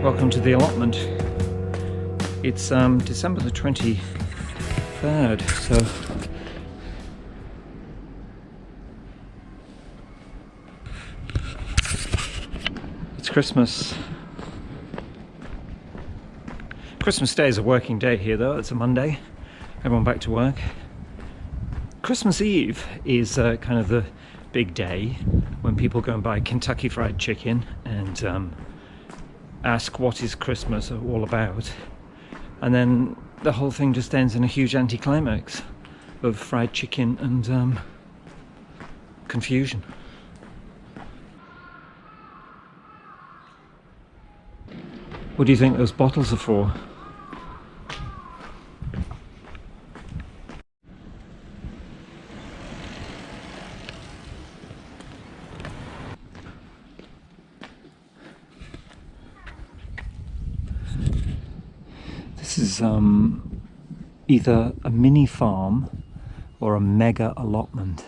Welcome to the allotment. It's December the 23rd, so it's Christmas. Christmas Day is a working day here though, it's a Monday. Everyone back to work. Christmas Eve is kind of the big day when people go and buy Kentucky Fried Chicken and ask what is Christmas all about, and then the whole thing just ends in a huge anticlimax of fried chicken and confusion. What do you think those bottles are for? This is either a mini farm or a mega allotment.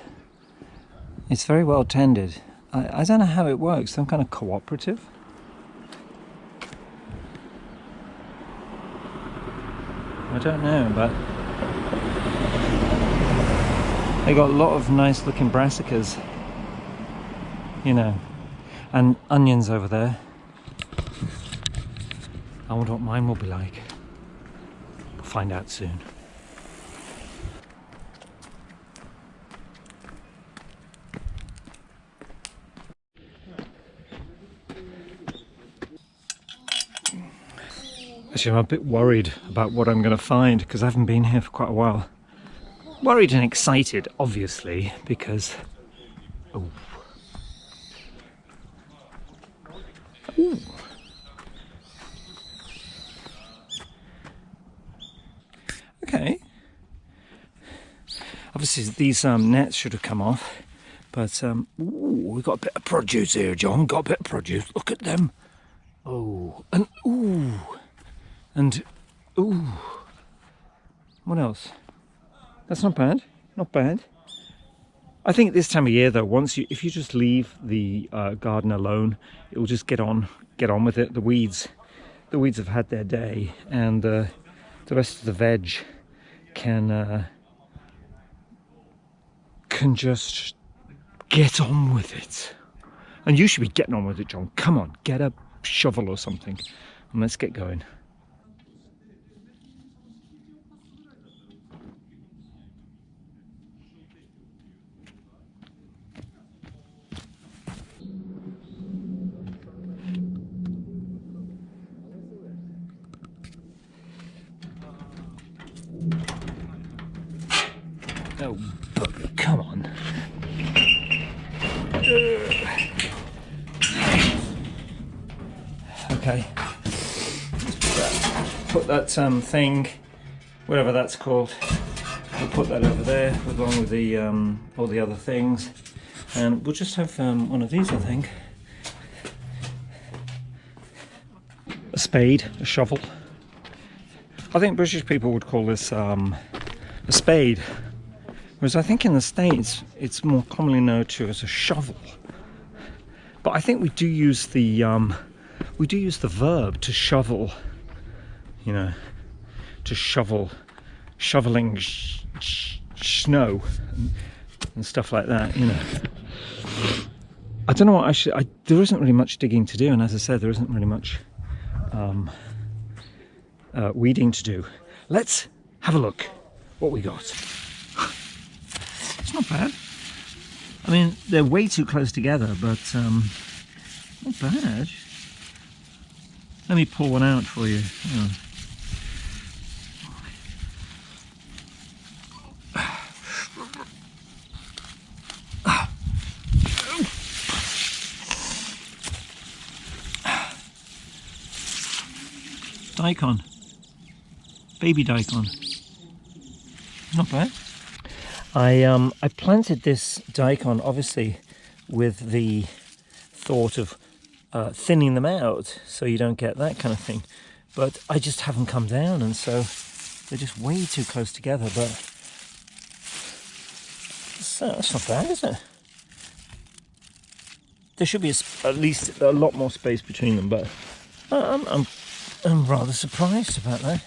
It's very well tended. I don't know how it works, some kind of cooperative? I don't know, but they got a lot of nice looking brassicas, you know, and onions over there. I wonder what mine will be like. We'll find out soon. Actually, I'm a bit worried about what I'm going to find because I haven't been here for quite a while. Worried and excited, obviously, because... Oh. Ooh. Okay. Obviously these nets should have come off, but ooh, we've got a bit of produce here, John. Got a bit of produce. Look at them. Oh, and ooh, and ooh. What else? That's not bad. Not bad. I think this time of year, though, if you just leave the garden alone, it will just get on with it. The weeds have had their day, and the rest of the veg can just get on with it. And you should be getting on with it, John. Come on, get a shovel or something and let's get going. Oh, bugger, come on. Okay. Put that thing, whatever that's called, we'll put that over there along with the all the other things, and we'll just have one of these, I think. A spade, a shovel. I think British people would call this a spade. Whereas I think in the States it's more commonly known to as a shovel. But I think we do use the verb to shovel, you know, to shoveling snow and stuff like that, you know. I don't know what there isn't really much digging to do, and as I said, there isn't really much weeding to do. Let's have a look what we got. Not bad. I mean, they're way too close together, but not bad. Let me pull one out for you. Daikon. Baby daikon. Not bad. I planted this daikon obviously with the thought of thinning them out so you don't get that kind of thing, but I just haven't come down, and so they're just way too close together. But that's not bad, is it? There should be at least a lot more space between them, but I'm rather surprised about that.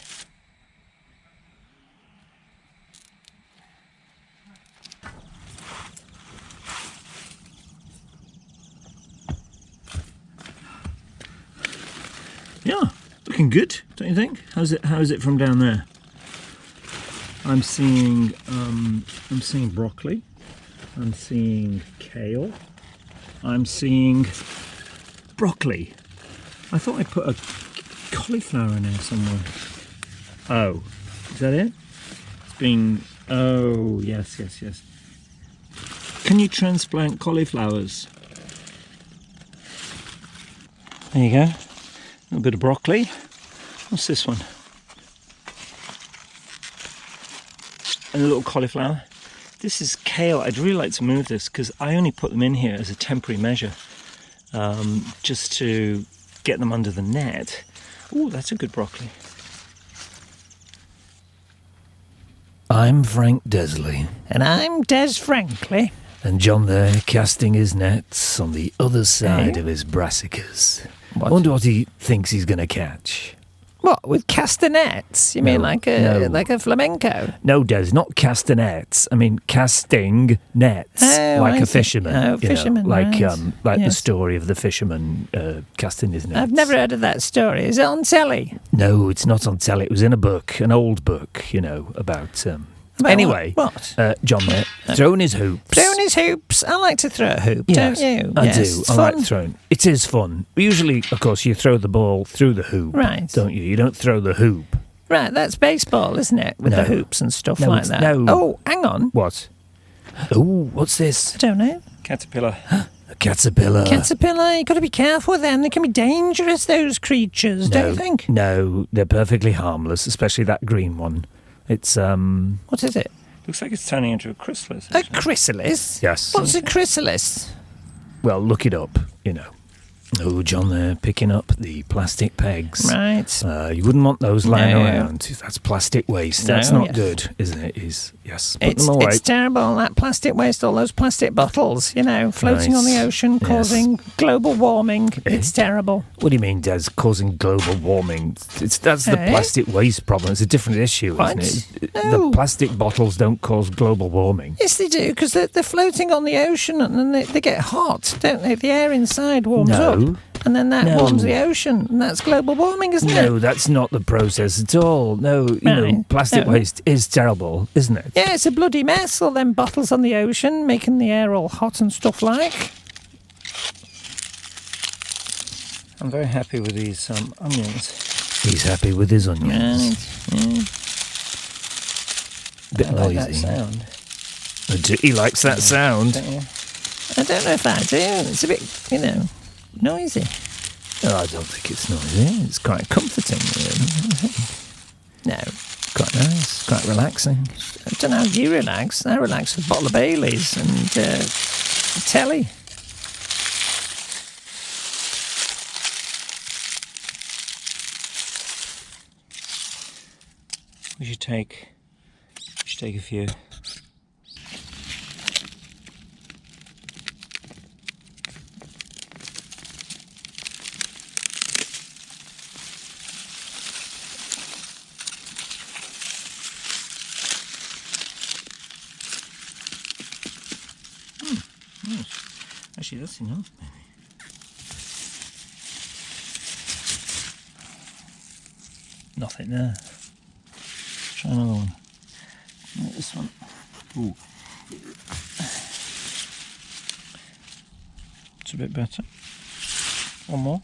Yeah, looking good, don't you think? How is it from down there? I'm seeing broccoli. I'm seeing kale. I'm seeing broccoli. I thought I put a cauliflower in there somewhere. Oh, is that it? It's been. Oh, yes. Can you transplant cauliflowers? There you go. A little bit of broccoli. What's this one? And a little cauliflower. This is kale. I'd really like to move this because I only put them in here as a temporary measure, just to get them under the net. Oh, that's a good broccoli. I'm Frank Desley. And I'm Des Frankley. And John there casting his nets on the other side of his brassicas. What? I wonder what he thinks he's going to catch. What, with castanets? You mean like a flamenco? No, Des, not castanets. I mean casting nets, like a fisherman. Oh, fisherman, like right. the Yes. story of the fisherman casting his nets. I've never heard of that story. Is it on telly? No, it's not on telly. It was in a book, an old book, about. About Anyway, what? John there, throwing his hoops. Throwing his hoops. I like to throw a hoop, Yes, don't you? I Yes, do. it's I fun. like throwing. It is fun. Usually, of course, you throw the ball through the hoop, Right. don't you? You don't throw the hoop. Right, that's baseball, isn't it? With No. the hoops and stuff No, like it's- that. no. Oh, hang on. What? Oh, what's this? I don't know. Caterpillar. A caterpillar. Caterpillar, you've got to be careful with them. They can be dangerous, those creatures, don't you think? No, they're perfectly harmless, especially that green one. It's What is it? Looks like it's turning into a chrysalis. A actually. chrysalis? Yes. What's a chrysalis? Well, look it up. Oh, John there picking up the plastic pegs. Right. You wouldn't want those lying No. around. That's plastic waste. No, That's not yes. good, isn't it? Yes. Put It's them away. terrible, that plastic waste, all those plastic bottles, floating Right. on the ocean, Yes. causing global warming. It's terrible. What do you mean, Des? Causing global warming? That's the Eh? plastic waste problem. It's a different issue, What? isn't it? No. The plastic bottles don't cause global warming. Yes, they do, because they're floating on the ocean and then they get hot, don't they? The air inside warms up, No. and then that No. warms the ocean, and that's global warming, isn't No, it? that's not the process at all. No, Right. plastic No. waste is terrible, isn't it? Yeah, it's a bloody mess, all them bottles on the ocean, making the air all hot and stuff like. I'm very happy with these onions. He's happy with his onions. Bit I like that noisy. sound. He likes that sound. Don't you? I don't know if I do. It's a bit, noisy. Oh, I don't think it's noisy. It's quite comforting, really. No. Quite nice, quite relaxing. I don't know how you relax. I relax with a bottle of Baileys and telly. We should take a few. Actually, that's enough, maybe. Nothing there. Try another one. This one. Ooh. It's a bit better. One more.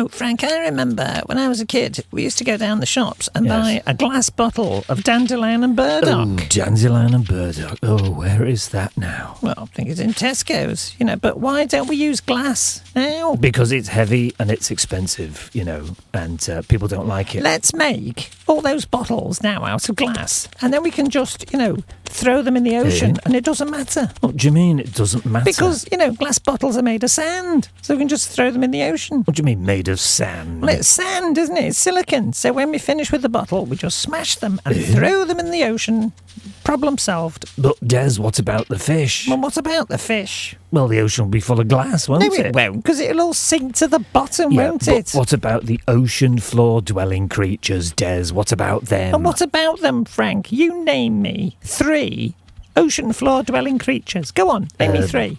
Frank, I remember when I was a kid, we used to go down the shops and buy a glass bottle of dandelion and burdock. Oh, dandelion and burdock. Oh, where is that now? Well, I think it's in Tesco's, but why don't we use glass now? Because it's heavy and it's expensive, and people don't like it. Let's make all those bottles now out of glass, and then we can just, throw them in the ocean, and it doesn't matter. What do you mean it doesn't matter? Because, glass bottles are made of sand, so we can just throw them in the ocean. What do you mean made of sand? Well, it's sand, isn't it? It's silicon. So when we finish with the bottle, we just smash them and throw them in the ocean. problem solved. But Des, what about the fish? Well, what about the fish? Well, the ocean will be full of glass, won't No, it? it won't, because it'll all sink to the bottom, Yeah, won't but it? what about the ocean floor dwelling creatures, Des? What about them? And what about them, Frank? You name me 3 ocean floor dwelling creatures. Go on, name me 3.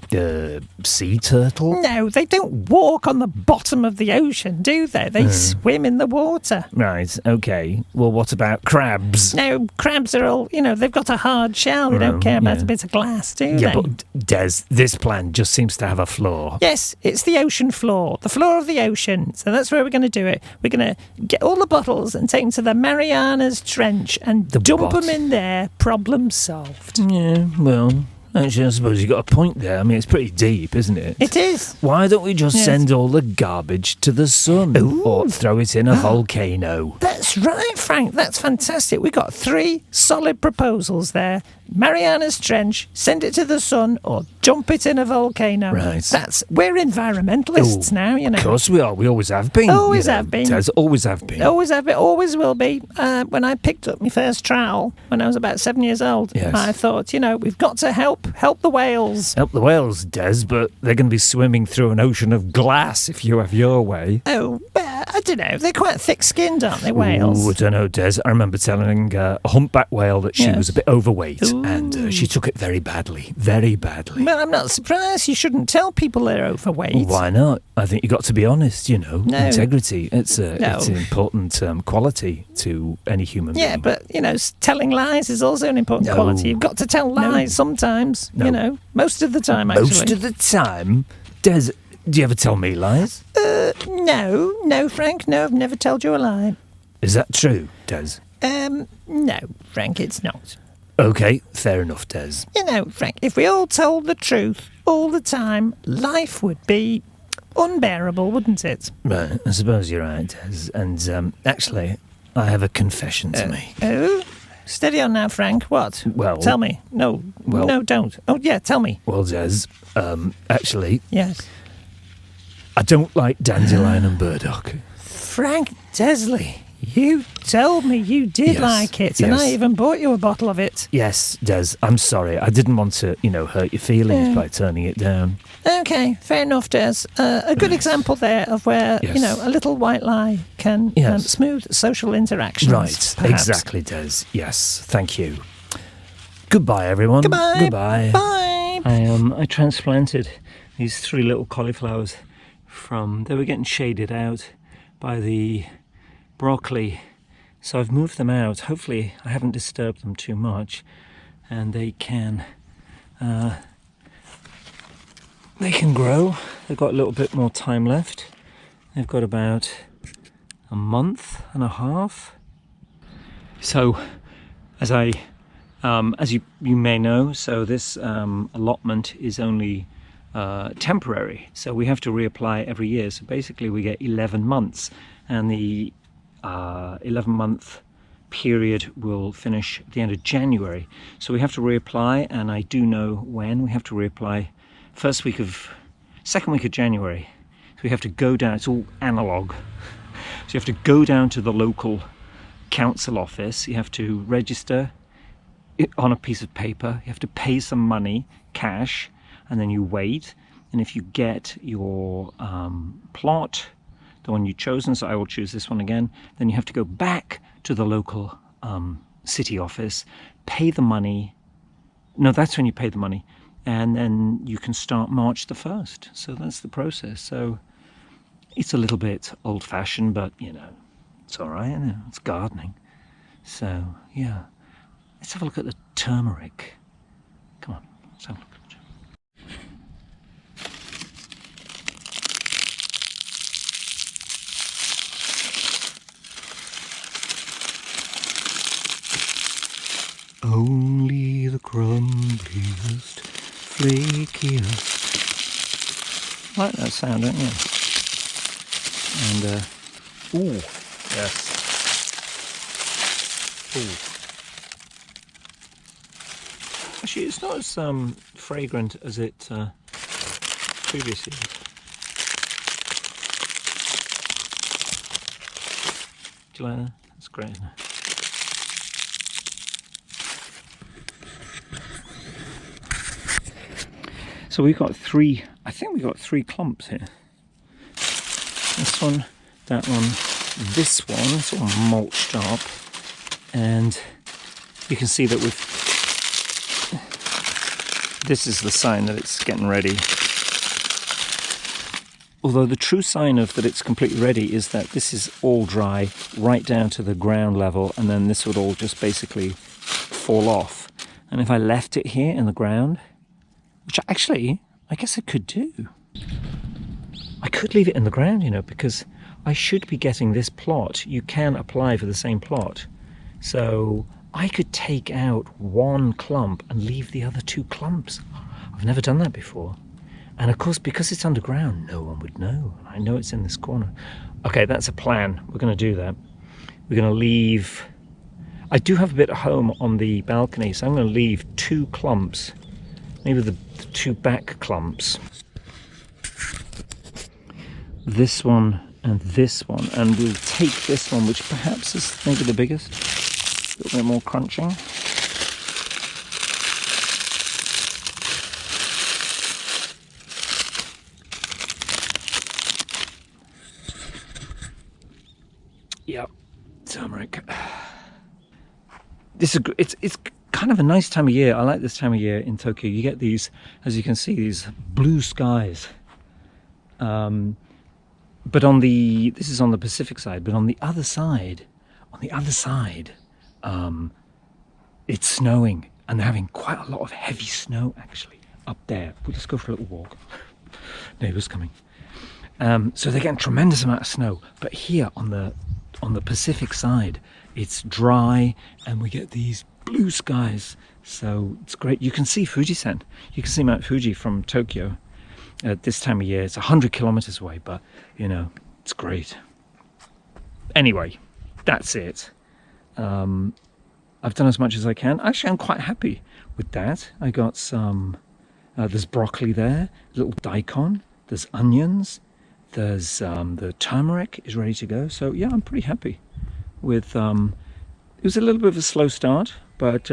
Sea turtle? No, they don't walk on the bottom of the ocean, do they? They swim in the water. Right, okay. Well, what about crabs? No, crabs are all, they've got a hard shell. They don't care about a bit of glass, do Yeah, they? but Des, this plan just seems to have a flaw. Yes, it's the ocean floor, the floor of the ocean. So that's where we're going to do it. We're going to get all the bottles and take them to the Marianas Trench and dump them in there. Problem solved. Yeah, well, actually, I suppose you've got a point there. I mean, it's pretty deep, isn't it? It is. Why don't we just send all the garbage to the sun? Ooh. Or throw it in a volcano? That's right, Frank. That's fantastic. We got 3 solid proposals there. Marianas Trench, send it to the sun, or dump it in a volcano. Right. We're environmentalists now, Of course we are. We always have been. Always have been. Des, always have been. Always have been, always will be. When I picked up my first trowel when I was about 7 years old, Yes. I thought, we've got to help the whales. Help the whales, Des, but they're going to be swimming through an ocean of glass if you have your way. Oh, I don't know. They're quite thick-skinned, aren't they, whales? Ooh, I don't know, Des. I remember telling a humpback whale that she Yes. was a bit overweight, Ooh. and she took it very badly. Very badly. Well, I'm not surprised. You shouldn't tell people they're overweight. Why not? I think you've got to be honest, No. Integrity. It's No. an important quality to any human Yeah, being. but, telling lies is also an important No. quality. You've got to tell lies sometimes, No. most of the time, actually. Most of the time, Des, do you ever tell me lies? No, Frank, no, I've never told you a lie. Is that true, Des? No, Frank, it's not. Okay, fair enough, Des. Frank, if we all told the truth all the time, life would be unbearable, wouldn't it? Right, I suppose you're right, Des. And actually, I have a confession to make. Oh? Steady on now, Frank. What? Well- Tell me. No, don't. Oh, yeah, tell me. Well, Des, actually, Yes. I don't like dandelion and burdock. Frank Desley, you told me you did Yes, like it, and yes. I even bought you a bottle of it. Yes, Des, I'm sorry. I didn't want to, hurt your feelings by turning it down. Okay, fair enough, Des. A good example there of where, Yes. a little white lie can Yes. smooth social interactions. Right, perhaps. exactly, Des. Yes, thank you. Goodbye, everyone. Goodbye. Goodbye. Bye. I transplanted these 3 little cauliflowers they were getting shaded out by the broccoli, so I've moved them out. Hopefully I haven't disturbed them too much, and they can grow. They've got a little bit more time left. They've got about a month and a half. So as you may know, so this allotment is only temporary, so we have to reapply every year. So basically we get 11 months, and the 11-month period will finish at the end of January. So we have to reapply, and I do know when we have to reapply. Second week of January. So we have to go down, it's all analog. So you have to go down to the local council office, you have to register it on a piece of paper, you have to pay some money, cash, and then you wait. And if you get your plot, the one you've chosen, so I will choose this one again, then you have to go back to the local city office, pay the money. No, that's when you pay the money, and then you can start March the 1st. So that's the process. So it's a little bit old-fashioned, but it's all right. It's gardening. So yeah, let's have a look at the turmeric. Come on, let's have a look at the turmeric. Only the crumbliest, flakiest. Like that sound, don't you? And ooh, yes. Ooh. Actually, it's not as fragrant as it previously was. Do you like that? That's great, isn't it? So we've got three, I think we've got 3 clumps here. This one, that one, this one, it's all mulched up. And you can see that this is the sign that it's getting ready. Although the true sign of that it's completely ready is that this is all dry right down to the ground level, and then this would all just basically fall off. And if I left it here in the ground, which actually I guess I could do, I could leave it in the ground, you know, because I should be getting this plot. You can apply for the same plot. So I could take out 1 clump and leave the other 2 clumps. I've never done that before. And of course, because it's underground, no one would know. I know it's in this corner. Okay, that's a plan. We're going to do that. We're going to leave... I do have a bit of home on the balcony, so I'm going to leave 2 clumps. Maybe the 2 back clumps. This one and this one. And we'll take this one, which perhaps is maybe the biggest. A little bit more crunching. Yep, turmeric. It's kind of a nice time of year. I like this time of year in Tokyo. You get these, as you can see, these blue skies. But this is on the Pacific side, but on the other side, it's snowing, and they're having quite a lot of heavy snow actually up there. We'll just go for a little walk. Neighbours coming. So they're getting a tremendous amount of snow. But here on the Pacific side, it's dry, and we get these blue skies. So it's great. You can see Fujisan. You can see Mount Fuji from Tokyo at this time of year. It's 100 kilometers away, but you know, it's great. Anyway, that's it. I've done as much as I can. Actually, I'm quite happy with that. I got some, there's broccoli there, little daikon, there's onions, there's the turmeric is ready to go. So yeah, I'm pretty happy with, it was a little bit of a slow start, but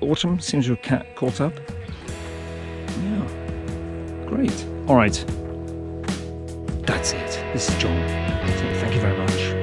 autumn seems to have caught up. Yeah, great. All right, that's it. This is John. Thank you very much.